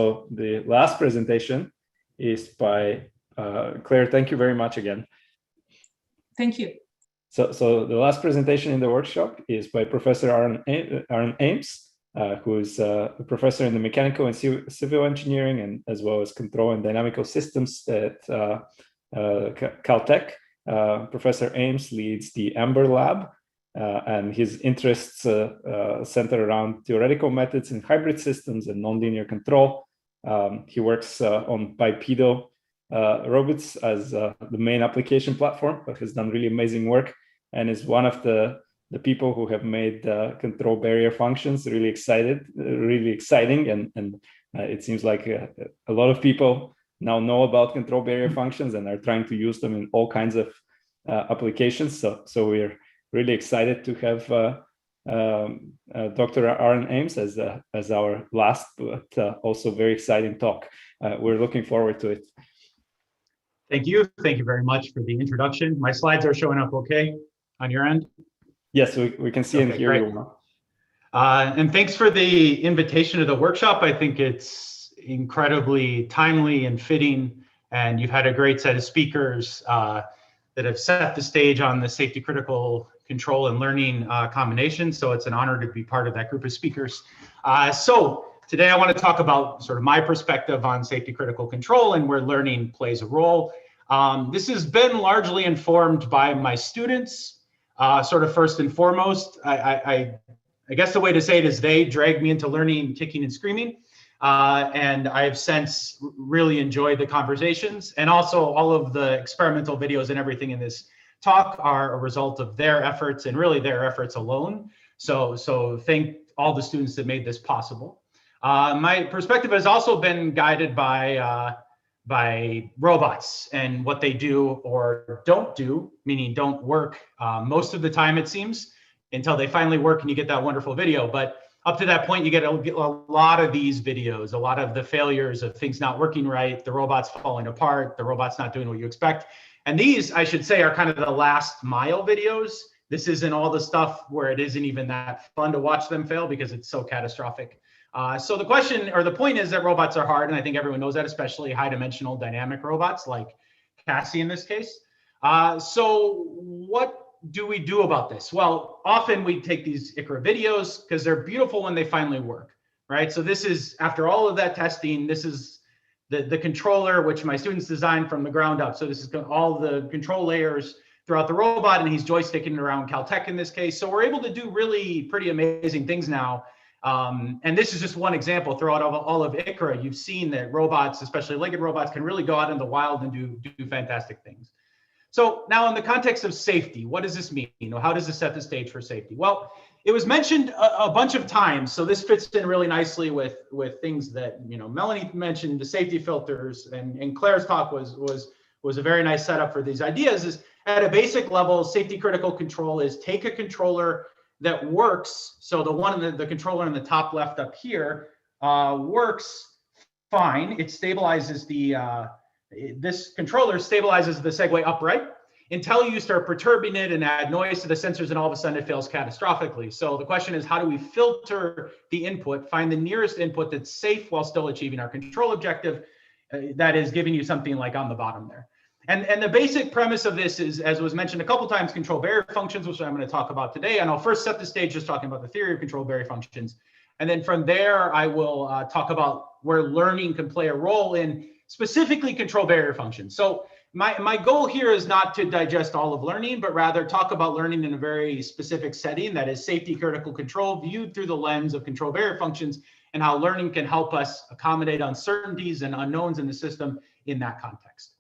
So the last presentation is by Claire. Thank you very much again. Thank you. So the last presentation in the workshop is by Professor Aaron Ames, who is a professor in the mechanical and civil engineering, and as well as control and dynamical systems at Caltech. Professor Ames leads the Amber Lab, and his interests center around theoretical methods in hybrid systems and nonlinear control. He works on bipedal robots as the main application platform, but has done really amazing work and is one of the people who have made control barrier functions really exciting. And it seems like a lot of people now know about control barrier functions and are trying to use them in all kinds of applications. So we're really excited to have Dr. Aaron Ames as our last, but also very exciting talk. We're looking forward to it. Thank you. Thank you very much for the introduction. My slides are showing up okay on your end? Yes, we can see and hear you well. And thanks for the invitation to the workshop. I think it's incredibly timely and fitting, and you've had a great set of speakers that have set the stage on the safety critical control and learning combination. So it's an honor to be part of that group of speakers. So today I want to talk about sort of my perspective on safety critical control and where learning plays a role. This has been largely informed by my students, sort of first and foremost. I guess the way to say it is they dragged me into learning kicking and screaming. And I've since really enjoyed the conversations, and also all of the experimental videos and everything in this talk are a result of their efforts and really their efforts alone. So thank all the students that made this possible. My perspective has also been guided by robots and what they do or don't do, meaning don't work most of the time, it seems, until they finally work and you get that wonderful video. But up to that point, you get a lot of these videos, a lot of the failures of things not working right, the robots falling apart, the robots not doing what you expect. And these, I should say, are kind of the last mile videos. This isn't all the stuff where it isn't even that fun to watch them fail because it's so catastrophic. So the question or the point is that robots are hard, and I think everyone knows that, especially high dimensional dynamic robots like Cassie in this case. So what do we do about this? Well, often we take these ICRA videos because they're beautiful when they finally work, right? So this is, after all of that testing, this is the controller, which my students designed from the ground up. So this is all the control layers throughout the robot, and he's joysticking around Caltech in this case. So we're able to do really pretty amazing things now. And this is just one example. Throughout all of ICRA, you've seen that robots, especially legged robots, can really go out in the wild and do fantastic things. So now in the context of safety, what does this mean? How does this set the stage for safety? Well, it was mentioned a bunch of times. So this fits in really nicely with things that, Melanie mentioned, the safety filters, and Claire's talk was a very nice setup for these ideas. Is at a basic level, safety critical control is take a controller that works. So the one in the controller in the top left up here works fine. It stabilizes this controller stabilizes the Segway upright until you start perturbing it and add noise to the sensors, and all of a sudden it fails catastrophically. So the question is, how do we filter the input, find the nearest input that's safe while still achieving our control objective, that is giving you something like on the bottom there. And the basic premise of this is, as was mentioned a couple times, control barrier functions, which I'm going to talk about today. And I'll first set the stage just talking about the theory of control barrier functions. And then from there, I will talk about where learning can play a role in specifically control barrier functions. So my goal here is not to digest all of learning, but rather talk about learning in a very specific setting, that is safety critical control viewed through the lens of control barrier functions, and how learning can help us accommodate uncertainties and unknowns in the system in that context.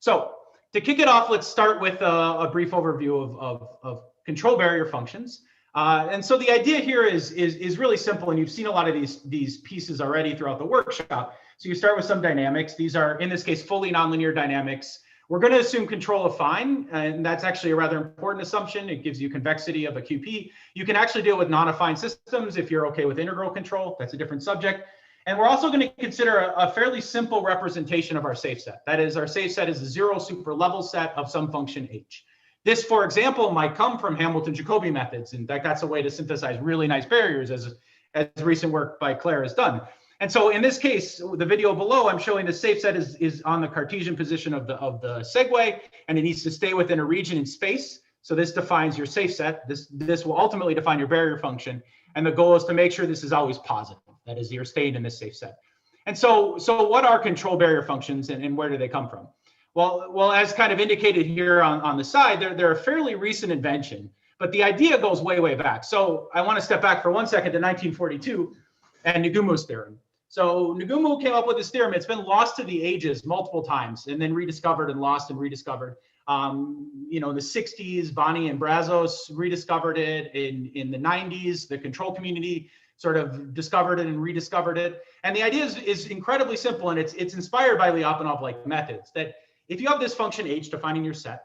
So to kick it off, let's start with a brief overview of control barrier functions. And so the idea here is really simple, and you've seen a lot of these pieces already throughout the workshop. So you start with some dynamics. These are, in this case, fully nonlinear dynamics. We're going to assume control affine, and that's actually a rather important assumption. It gives you convexity of a QP. You can actually deal with non-affine systems if you're okay with integral control. That's a different subject. And we're also going to consider a fairly simple representation of our safe set. That is, our safe set is a zero super level set of some function h. This, for example, might come from Hamilton-Jacobi methods. In fact, that's a way to synthesize really nice barriers, as recent work by Claire has done. And so in this case, the video below, I'm showing the safe set is on the Cartesian position of the Segway, and it needs to stay within a region in space. So this defines your safe set. This will ultimately define your barrier function. And the goal is to make sure this is always positive. That is, you're staying in this safe set. And so what are control barrier functions, and where do they come from? Well, as kind of indicated here on the side, they're a fairly recent invention, but the idea goes way, way back. So I want to step back for 1 second to 1942 and Negomos theorem. So Negomos came up with this theorem. It's been lost to the ages multiple times and then rediscovered and lost and rediscovered. You know, in the 60s, Bonney and Brazos rediscovered it. In the 90s, the control community sort of discovered it and rediscovered it. And the idea is incredibly simple, and it's inspired by Lyapunov-like methods, that if you have this function h defining your set,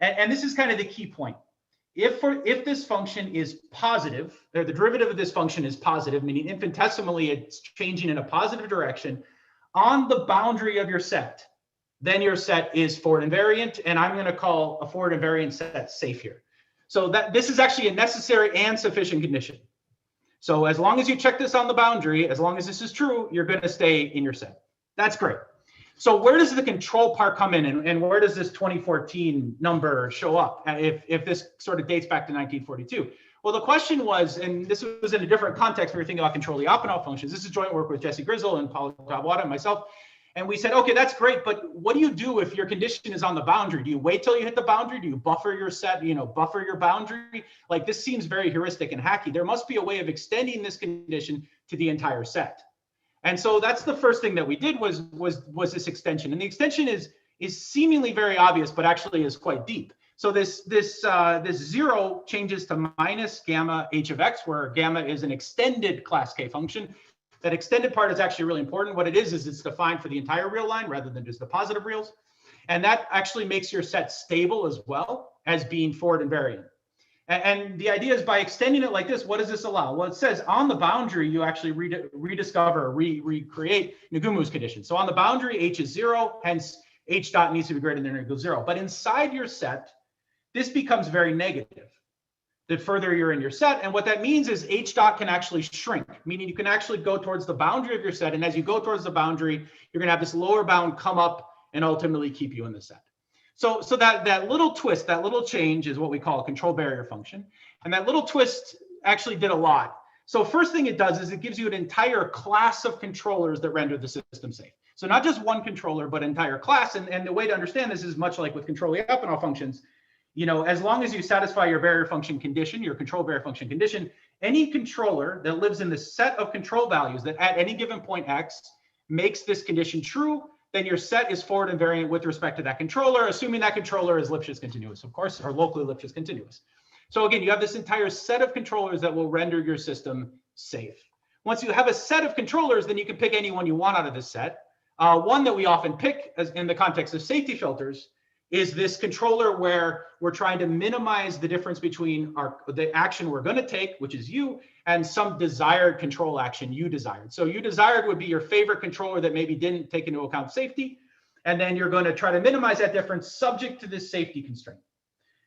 and this is kind of the key point, if this function is positive, or the derivative of this function is positive, meaning infinitesimally it's changing in a positive direction on the boundary of your set, then your set is forward invariant, and I'm going to call a forward invariant set safe here. So that this is actually a necessary and sufficient condition. So as long as you check this on the boundary, as long as this is true, you're going to stay in your set. That's great. So where does the control part come in, and where does this 2014 number show up if this sort of dates back to 1942? Well, the question was, and this was in a different context, we were thinking about control Lyapunov functions. This is joint work with Jesse Grizzle and Paulo Tabuada and myself. And we said, okay, that's great, but what do you do if your condition is on the boundary? Do you wait till you hit the boundary? Do you buffer your set, buffer your boundary? Like, this seems very heuristic and hacky. There must be a way of extending this condition to the entire set. And so that's the first thing that we did was this extension. And the extension is seemingly very obvious, but actually is quite deep. So this 0 changes to minus gamma h of x, where gamma is an extended class K function. That extended part is actually really important. What it is it's defined for the entire real line rather than just the positive reals. And that actually makes your set stable as well as being forward invariant. And the idea is by extending it like this, what does this allow? Well, it says on the boundary, you actually rediscover or recreate Negomos condition. So on the boundary, h is 0, hence h dot needs to be greater than or equal to 0. But inside your set, this becomes very negative the further you're in your set. And what that means is h dot can actually shrink, meaning you can actually go towards the boundary of your set. And as you go towards the boundary, you're going to have this lower bound come up and ultimately keep you in the set. So that little twist, that little change is what we call a control barrier function. And that little twist actually did a lot. So first thing it does is it gives you an entire class of controllers that render the system safe. So not just one controller, but entire class. And the way to understand this is much like with control Lyapunov functions. As long as you satisfy your barrier function condition, your control barrier function condition, any controller that lives in the set of control values that at any given point x makes this condition true, then your set is forward invariant with respect to that controller, assuming that controller is Lipschitz continuous, of course, or locally Lipschitz continuous. So again, you have this entire set of controllers that will render your system safe. Once you have a set of controllers, then you can pick any one you want out of this set. One that we often pick as in the context of safety filters is this controller where we're trying to minimize the difference between the action we're going to take, which is you, and some desired control action you desired. So you desired would be your favorite controller that maybe didn't take into account safety. And then you're going to try to minimize that difference subject to this safety constraint.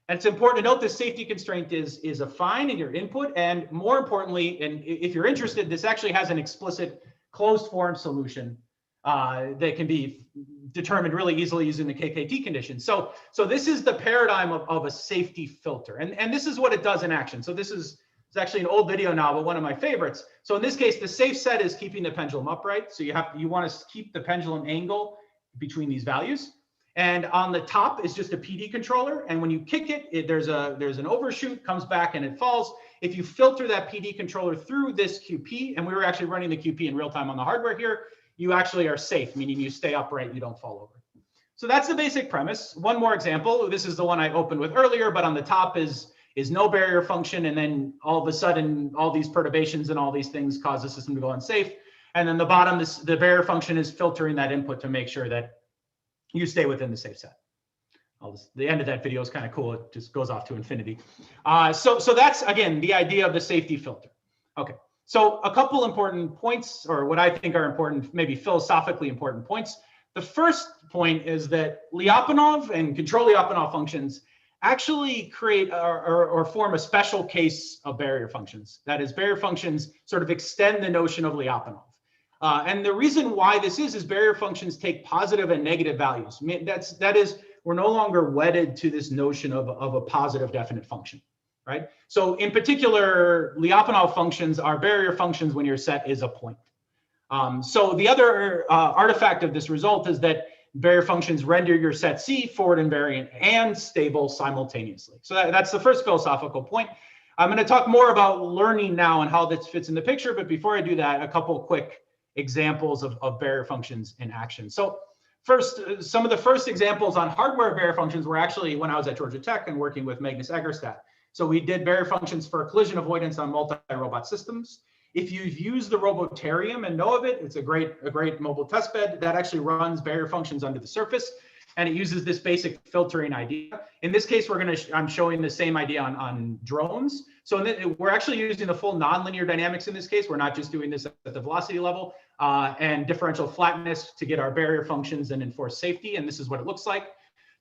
And it's important to note this safety constraint is a fine in your input. And more importantly, and if you're interested, this actually has an explicit closed form solution that can be determined really easily using the KKT condition. So this is the paradigm of a safety filter. And this is what it does in action. So this is it's actually an old video now, but one of my favorites. So in this case, the safe set is keeping the pendulum upright. So you want to keep the pendulum angle between these values. And on the top is just a PD controller. And when you kick it, there's an overshoot, comes back and it falls. If you filter that PD controller through this QP, and we were actually running the QP in real time on the hardware here, you actually are safe, meaning you stay upright, you don't fall over. So that's the basic premise. One more example. This is the one I opened with earlier, but on the top is no barrier function. And then all of a sudden, all these perturbations and all these things cause the system to go unsafe. And then the bottom, the barrier function is filtering that input to make sure that you stay within the safe set. The end of that video is kind of cool. It just goes off to infinity. So that's, again, the idea of the safety filter. Okay. So a couple important points, or what I think are important, maybe philosophically important points. The first point is that Lyapunov and control Lyapunov functions actually create or form a special case of barrier functions. That is, barrier functions sort of extend the notion of Lyapunov. And the reason why this is barrier functions take positive and negative values. I mean, that is, we're no longer wedded to this notion of a positive definite function, right? So in particular, Lyapunov functions are barrier functions when your set is a point. So the other artifact of this result is that barrier functions render your set C forward invariant and stable simultaneously. So that's the first philosophical point. I'm going to talk more about learning now and how this fits in the picture. But before I do that, a couple quick examples of barrier functions in action. So first, some of the first examples on hardware barrier functions were actually when I was at Georgia Tech and working with Magnus Egerstad. So we did barrier functions for collision avoidance on multi-robot systems. If you've used the Robotarium and know of it, it's a great mobile test bed that actually runs barrier functions under the surface, and it uses this basic filtering idea. In this case, I'm showing the same idea on drones. So we're actually using the full nonlinear dynamics in this case. We're not just doing this at the velocity level and differential flatness to get our barrier functions and enforce safety. And this is what it looks like.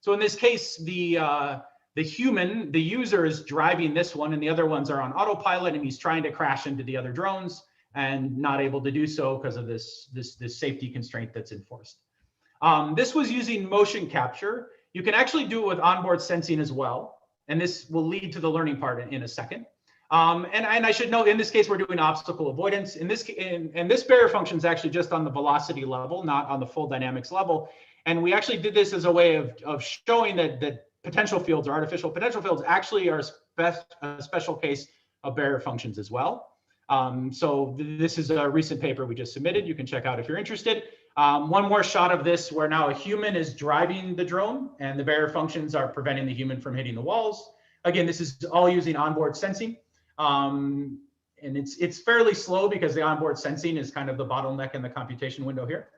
So in this case, the user is driving this one, and the other ones are on autopilot, and he's trying to crash into the other drones and not able to do so because of this safety constraint that's enforced. This was using motion capture. You can actually do it with onboard sensing as well, and this will lead to the learning part in a second. And I should note, in this case, we're doing obstacle avoidance. And this barrier function is actually just on the velocity level, not on the full dynamics level. And we actually did this as a way of showing that potential fields or artificial potential fields actually are a special case of barrier functions as well. So this is a recent paper we just submitted. You can check out if you're interested. One more shot of this where now a human is driving the drone and the barrier functions are preventing the human from hitting the walls. Again, this is all using onboard sensing. And it's fairly slow because the onboard sensing is kind of the bottleneck in the computation window here.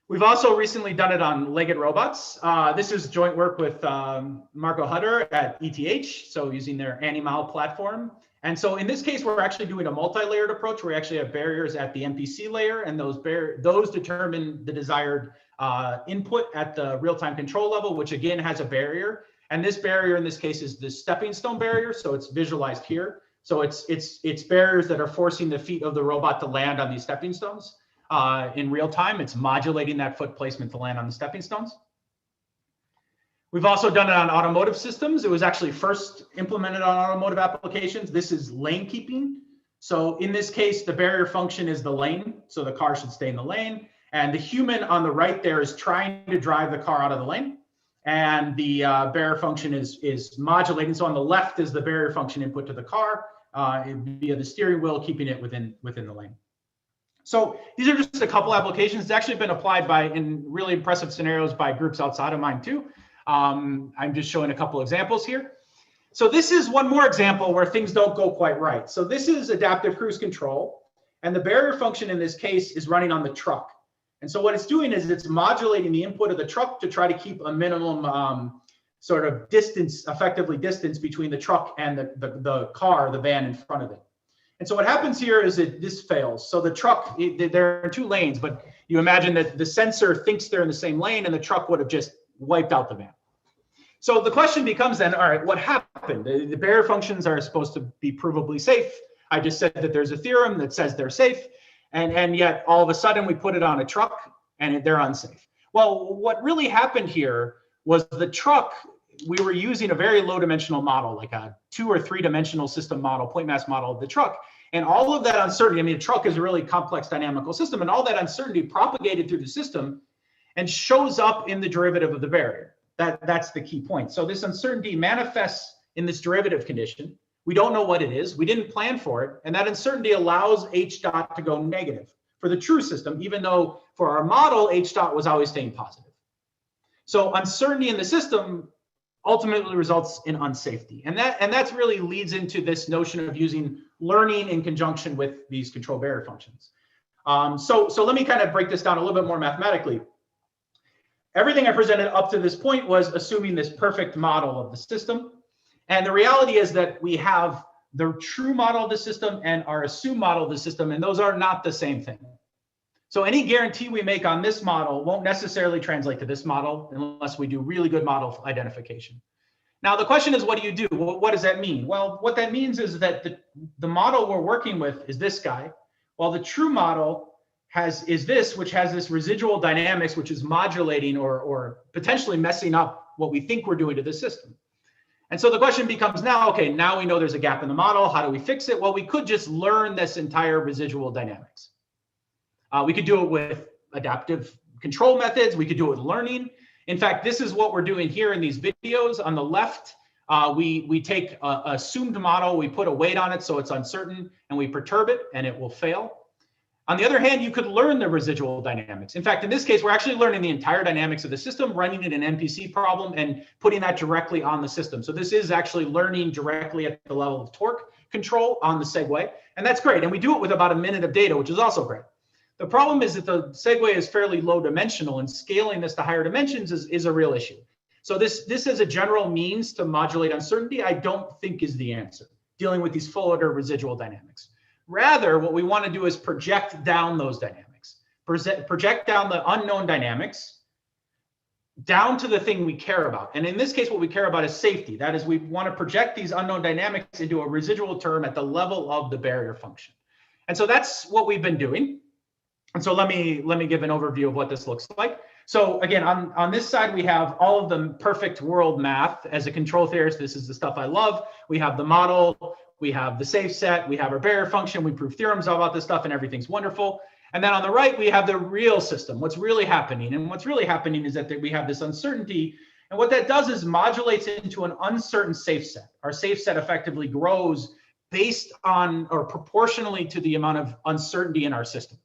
We've also recently done it on legged robots. This is joint work with Marco Hutter at ETH, so using their Animal platform. And so in this case, we're actually doing a multi-layered approach where we actually have barriers at the MPC layer, and those determine the desired input at the real-time control level, which again has a barrier. And this barrier in this case is the stepping stone barrier, so it's visualized here. So it's barriers that are forcing the feet of the robot to land on these stepping stones. In real time, it's modulating that foot placement to land on the stepping stones. We've also done it on automotive systems. It was actually first implemented on automotive applications. This is lane keeping. So in this case, the barrier function is the lane. So the car should stay in the lane. And the human on the right there is trying to drive the car out of the lane. And the barrier function is modulating. So on the left is the barrier function input to the car via the steering wheel, keeping it within the lane. So these are just a couple applications. It's actually been applied in really impressive scenarios by groups outside of mine too. I'm just showing a couple examples here. So this is one more example where things don't go quite right. So this is adaptive cruise control, and the barrier function in this case is running on the truck. And so what it's doing is it's modulating the input of the truck to try to keep a minimum sort of distance, effectively distance between the truck and the car, the van in front of it. And so what happens here is that this fails. So the truck, they're in two lanes, but you imagine that the sensor thinks they're in the same lane and the truck would have just wiped out the van. So the question becomes then, all right, what happened? The barrier functions are supposed to be provably safe. I just said that there's a theorem that says they're safe. And yet all of a sudden we put it on a truck and they're unsafe. Well, what really happened here was the truck, we were using a very low dimensional model, like a 2 or 3 dimensional system model, point mass model of the truck. And all of that uncertainty, I mean, a truck is a really complex dynamical system, and all that uncertainty propagated through the system and shows up in the derivative of the barrier. That's the key point. So this uncertainty manifests in this derivative condition. We don't know what it is. We didn't plan for it. And that uncertainty allows H dot to go negative for the true system, even though for our model, H dot was always staying positive. So uncertainty in the system ultimately results in unsafety. And that's really leads into this notion of using learning in conjunction with these control barrier functions. So let me kind of break this down a little bit more mathematically. Everything I presented up to this point was assuming this perfect model of the system. And the reality is that we have the true model of the system and our assumed model of the system, and those are not the same thing. So any guarantee we make on this model won't necessarily translate to this model unless we do really good model identification. Now, the question is, what do you do? Well, what does that mean? Well, what that means is that the model we're working with is this guy, While the true model is this, which has this residual dynamics, which is modulating or potentially messing up what we think we're doing to the system. And so the question becomes now, okay, now we know there's a gap in the model. How do we fix it? Well, we could just learn this entire residual dynamics. We could do it with adaptive control methods. We could do it with learning. In fact, this is what we're doing here in these videos. On the left, we take a assumed model, we put a weight on it so it's uncertain, and we perturb it and it will fail. On the other hand, you could learn the residual dynamics. In fact, in this case, we're actually learning the entire dynamics of the system, running it in an MPC problem and putting that directly on the system. So this is actually learning directly at the level of torque control on the Segway. And that's great. And we do it with about a minute of data, which is also great. The problem is that the Segway is fairly low dimensional, and scaling this to higher dimensions is a real issue. So this as a general means to modulate uncertainty, I don't think is the answer, dealing with these full order residual dynamics. Rather, what we want to do is project down those dynamics, project down the unknown dynamics down to the thing we care about. And in this case, what we care about is safety. That is, we want to project these unknown dynamics into a residual term at the level of the barrier function. And so that's what we've been doing. And so let me give an overview of what this looks like. So again, on this side, we have all of the perfect world math. As a control theorist, this is the stuff I love. We have the model, we have the safe set, we have our barrier function, we prove theorems about this stuff, and everything's wonderful. And then on the right, we have the real system, what's really happening. And what's really happening is that we have this uncertainty. And what that does is modulates into an uncertain safe set. Our safe set effectively grows based on or proportionally to the amount of uncertainty in our system.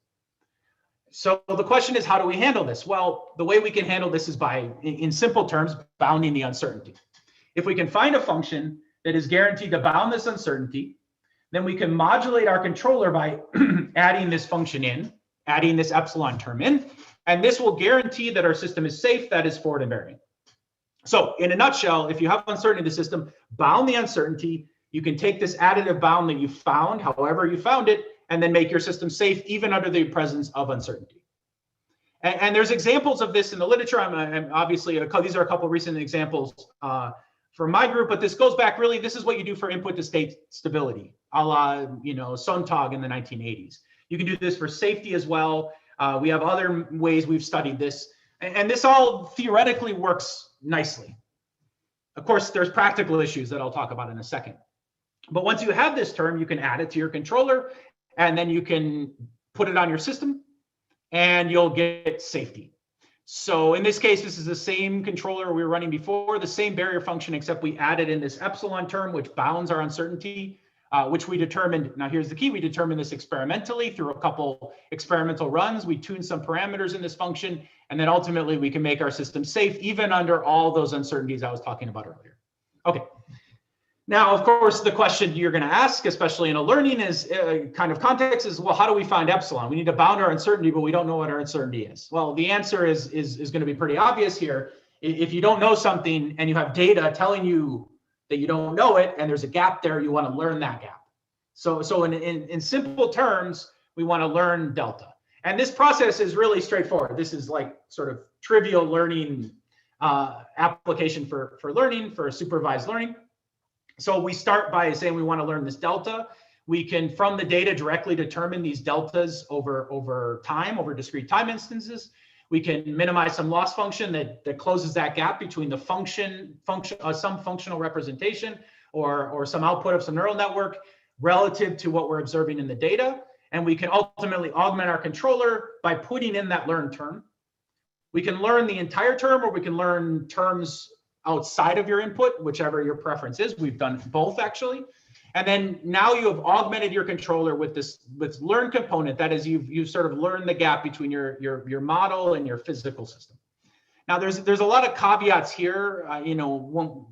So the question is, how do we handle this? Well, the way we can handle this is by, in simple terms, bounding the uncertainty. If we can find a function that is guaranteed to bound this uncertainty, then we can modulate our controller by adding this function in, adding this epsilon term in, and this will guarantee that our system is safe, that is forward invariant. So in a nutshell, if you have uncertainty in the system, bound the uncertainty. You can take this additive bound that you found, however you found it, and then make your system safe even under the presence of uncertainty. And there's examples of this in the literature. I'm obviously, these are a couple of recent examples from my group, but this goes back really, this is what you do for input to state stability, a la, Sontag in the 1980s. You can do this for safety as well. We have other ways we've studied this, and this all theoretically works nicely. Of course, there's practical issues that I'll talk about in a second. But once you have this term, you can add it to your controller, and then you can put it on your system, and you'll get safety. So in this case, this is the same controller we were running before, the same barrier function, except we added in this epsilon term, which bounds our uncertainty, which we determined. Now here's the key. We determined this experimentally through a couple experimental runs. We tuned some parameters in this function, and then ultimately we can make our system safe, even under all those uncertainties I was talking about earlier. Okay. Now, of course, the question you're going to ask, especially in a learning is kind of context is, well, how do we find epsilon? We need to bound our uncertainty, but we don't know what our uncertainty is. Well, the answer is going to be pretty obvious here. If you don't know something and you have data telling you that you don't know it and there's a gap there, you want to learn that gap. So in simple terms, we want to learn delta. And this process is really straightforward. This is like sort of trivial learning application for learning, for supervised learning. So we start by saying we want to learn this delta. We can, from the data, directly determine these deltas over time, over discrete time instances. We can minimize some loss function that closes that gap between the some functional representation or some output of some neural network relative to what we're observing in the data. And we can ultimately augment our controller by putting in that learned term. We can learn the entire term, or we can learn terms outside of your input, whichever your preference is. We've done both actually. And then now you have augmented your controller with this learn component. That is, you've sort of learned the gap between your model and your physical system. Now there's a lot of caveats here. When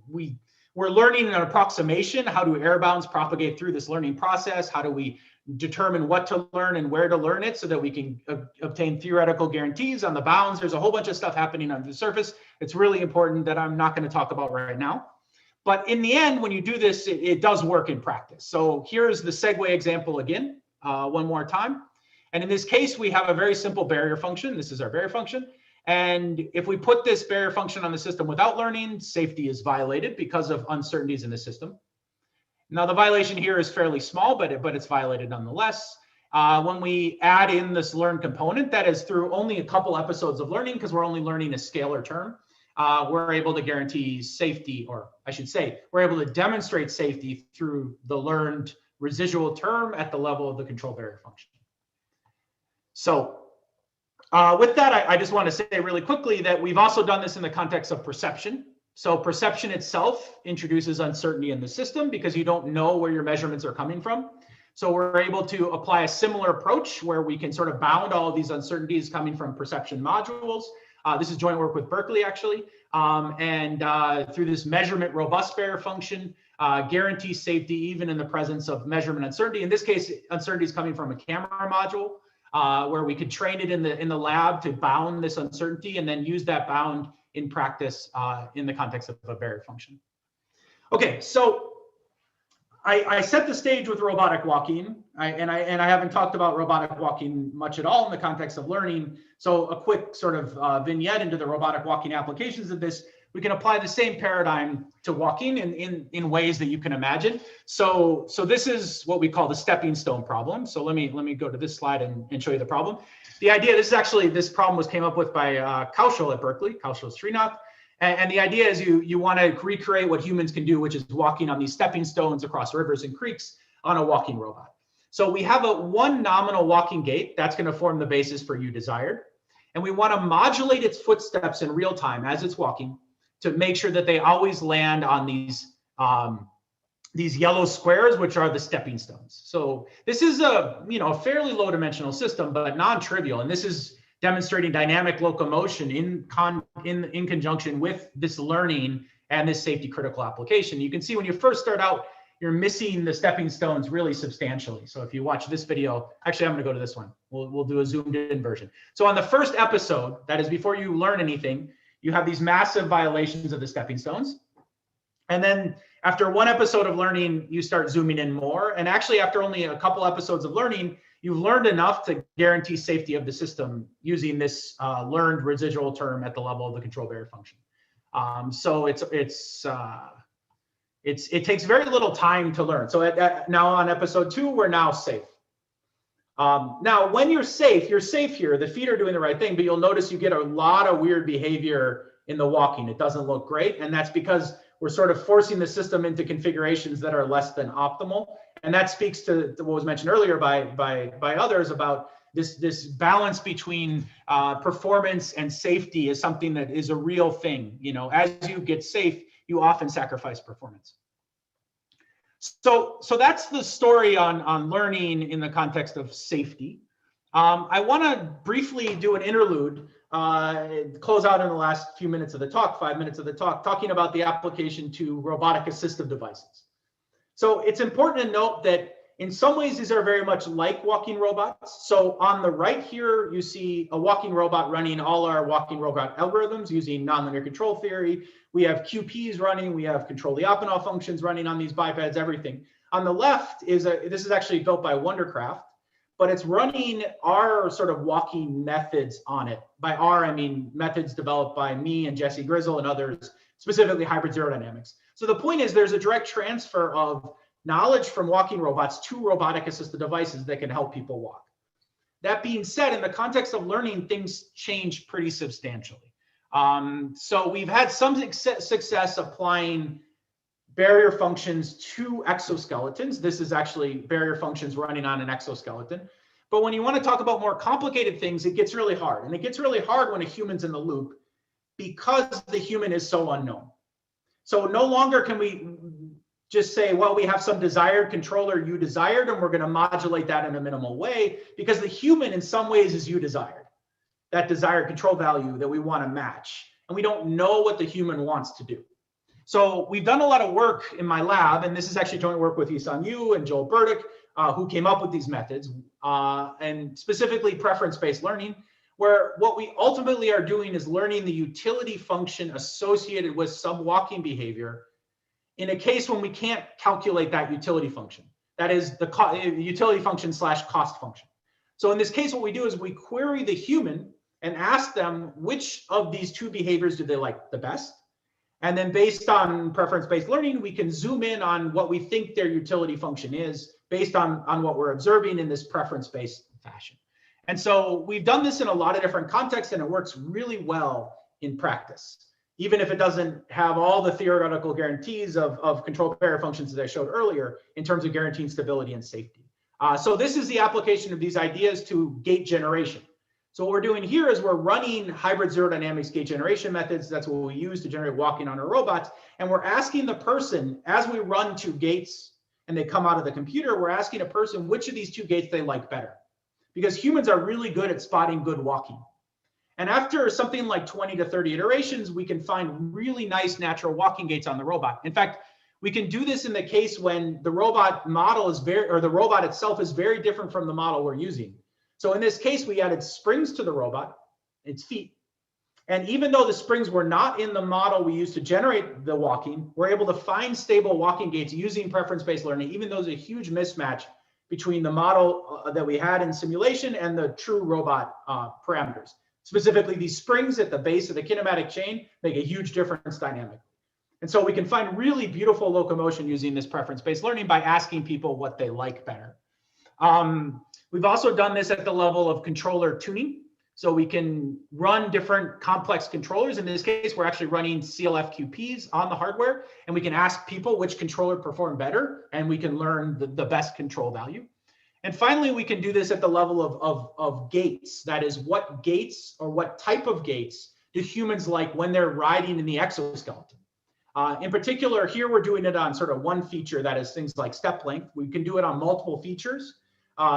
we're learning an approximation. How do error bounds propagate through this learning process? How do we determine what to learn and where to learn it so that we can obtain theoretical guarantees on the bounds? There's a whole bunch of stuff happening under the surface. It's really important that I'm not going to talk about right now. But in the end, when you do this, it does work in practice. So here's the Segway example again, one more time. And in this case, we have a very simple barrier function. This is our barrier function. And if we put this barrier function on the system without learning, safety is violated because of uncertainties in the system. Now the violation here is fairly small, but it's violated nonetheless. When we add in this learn component, that is through only a couple episodes of learning, because we're only learning a scalar term, we're able to guarantee safety, or I should say, we're able to demonstrate safety through the learned residual term at the level of the control barrier function. So with that, I just want to say really quickly that we've also done this in the context of perception. So perception itself introduces uncertainty in the system because you don't know where your measurements are coming from. So we're able to apply a similar approach where we can sort of bound all of these uncertainties coming from perception modules. This is joint work with Berkeley, actually. Through this measurement robust barrier function, guarantees safety even in the presence of measurement uncertainty. In this case, uncertainty is coming from a camera module, where we could train it in the lab to bound this uncertainty and then use that bound in practice in the context of a barrier function. Okay, so I set the stage with robotic walking, and I haven't talked about robotic walking much at all in the context of learning. So a quick sort of vignette into the robotic walking applications of this. We can apply the same paradigm to walking in ways that you can imagine. So this is what we call the stepping stone problem. So let me go to this slide and show you the problem. The idea, this problem came up with by Kaushal at Berkeley, Kaushal Srinath. And the idea is you want to recreate what humans can do, which is walking on these stepping stones across rivers and creeks on a walking robot. So we have one nominal walking gait that's going to form the basis for U desired. And we want to modulate its footsteps in real time as it's walking to make sure that they always land on these yellow squares, which are the stepping stones. So this is a fairly low dimensional system, but non-trivial. And this is demonstrating dynamic locomotion in conjunction with this learning and this safety critical application. You can see when you first start out, you're missing the stepping stones really substantially. So if you watch this video, actually, I'm going to go to this one. We'll do a zoomed in version. So on the first episode, that is before you learn anything, you have these massive violations of the stepping stones. And then after one episode of learning, you start zooming in more. And actually, after only a couple episodes of learning, you've learned enough to guarantee safety of the system using this learned residual term at the level of the control barrier function. So it takes very little time to learn. So now on episode 2, we're now safe. Now, when you're safe here. The feet are doing the right thing, but you'll notice you get a lot of weird behavior in the walking. It doesn't look great, and that's because we're sort of forcing the system into configurations that are less than optimal. And that speaks to what was mentioned earlier by others about this balance between performance and safety is something that is a real thing. As you get safe, you often sacrifice performance. So that's the story on learning in the context of safety. I want to briefly do an interlude, close out in the last few minutes of the talk, 5 minutes of the talk, talking about the application to robotic assistive devices. So it's important to note that in some ways, these are very much like walking robots. So on the right here, you see a walking robot running all our walking robot algorithms using nonlinear control theory. We have QPs running. We have control Lyapunov functions running on these bipeds, everything. On the left this is actually built by Wondercraft, but it's running our sort of walking methods on it. By our, I mean methods developed by me and Jesse Grizzle and others, specifically hybrid zero dynamics. So the point is there's a direct transfer of knowledge from walking robots to robotic assisted devices that can help people walk. That being said, in the context of learning, things change pretty substantially. So we've had some success applying barrier functions to exoskeletons. This is actually barrier functions running on an exoskeleton. But when you want to talk about more complicated things, it gets really hard. And it gets really hard when a human's in the loop because the human is so unknown. So no longer can we just say, well, we have some desired controller U desired, and we're going to modulate that in a minimal way, because the human in some ways is U desired, that desired control value that we want to match. And we don't know what the human wants to do. So we've done a lot of work in my lab, and this is actually joint work with Isang Yu and Joel Burdick, who came up with these methods, and specifically preference-based learning, where what we ultimately are doing is learning the utility function associated with some walking behavior in a case when we can't calculate that utility function. That is the utility function / cost function. So in this case, what we do is we query the human and ask them which of these two behaviors do they like the best. And then based on preference-based learning, we can zoom in on what we think their utility function is based on what we're observing in this preference-based fashion. And so we've done this in a lot of different contexts, and it works really well in practice, even if it doesn't have all the theoretical guarantees of control barrier functions that I showed earlier in terms of guaranteeing stability and safety. So this is the application of these ideas to gate generation. So what we're doing here is we're running hybrid zero dynamics gate generation methods. That's what we use to generate walking on our robots. And we're asking the person, as we run two gates and they come out of the computer, we're asking a person which of these two gates they like better. Because humans are really good at spotting good walking. And after something like 20 to 30 iterations, we can find really nice natural walking gaits on the robot. In fact, we can do this in the case when the robot model is the robot itself is very different from the model we're using. So in this case, we added springs to the robot, its feet. And even though the springs were not in the model we used to generate the walking, we're able to find stable walking gaits using preference-based learning, even though there's a huge mismatch between the model that we had in simulation and the true robot parameters. Specifically, these springs at the base of the kinematic chain make a huge difference dynamically. And so we can find really beautiful locomotion using this preference-based learning by asking people what they like better. We've also done this at the level of controller tuning. So we can run different complex controllers. In this case, we're actually running CLFQPs on the hardware, and we can ask people which controller performed better, and we can learn the best control value. And finally, we can do this at the level of gates. That is, what gates or what type of gates do humans like when they're riding in the exoskeleton? In particular, here we're doing it on sort of one feature, that is things like step length. We can do it on multiple features.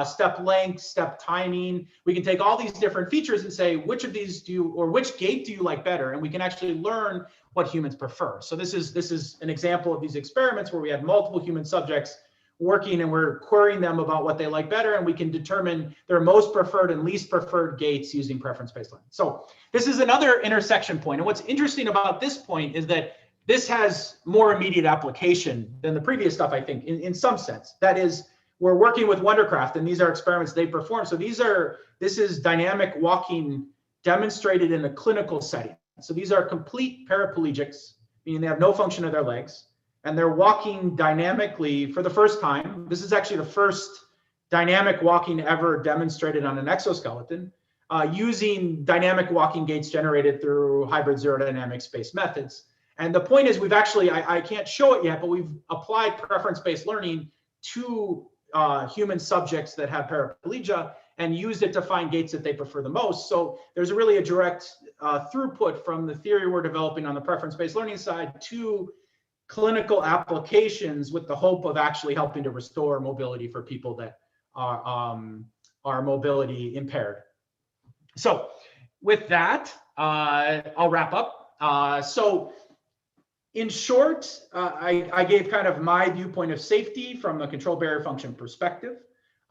Step length, step timing. We can take all these different features and say, which of these which gate do you like better? And we can actually learn what humans prefer. So this is an example of these experiments where we had multiple human subjects working, and we're querying them about what they like better, and we can determine their most preferred and least preferred gates using preference-based learning. So this is another intersection point. And what's interesting about this point is that this has more immediate application than the previous stuff, I think, in some sense. That is, we're working with Wondercraft, and these are experiments they perform. So this is dynamic walking demonstrated in a clinical setting. So these are complete paraplegics, meaning they have no function of their legs, and they're walking dynamically for the first time. This is actually the first dynamic walking ever demonstrated on an exoskeleton using dynamic walking gaits generated through hybrid zero dynamics-based methods. And the point is, we've actually, I can't show it yet, but we've applied preference-based learning to human subjects that have paraplegia and used it to find gaits that they prefer the most. So there's really a direct throughput from the theory we're developing on the preference-based learning side to clinical applications with the hope of actually helping to restore mobility for people that are mobility impaired. So with that, I'll wrap up. So in short, I gave kind of my viewpoint of safety from a control barrier function perspective,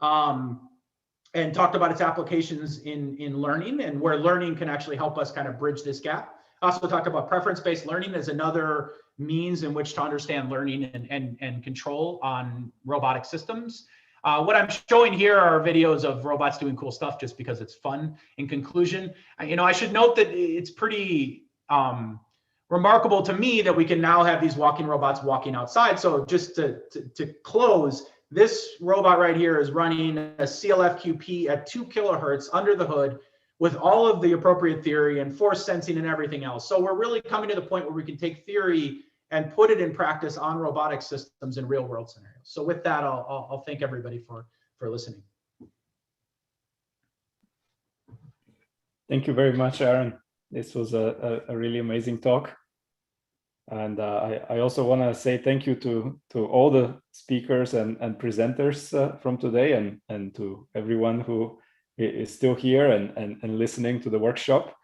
and talked about its applications in learning and where learning can actually help us kind of bridge this gap. I also talked about preference-based learning as another means in which to understand learning and control on robotic systems. What I'm showing here are videos of robots doing cool stuff just because it's fun. In conclusion, I should note that it's pretty remarkable to me that we can now have these walking robots walking outside. So just to close, this robot right here is running a CLFQP at 2 kilohertz under the hood with all of the appropriate theory and force sensing and everything else. So we're really coming to the point where we can take theory and put it in practice on robotic systems in real world scenarios. So with that, I'll thank everybody for listening. Thank you very much, Aaron. This was a really amazing talk. And I also want to say thank you to all the speakers and presenters from today, and to everyone who is still here and listening to the workshop.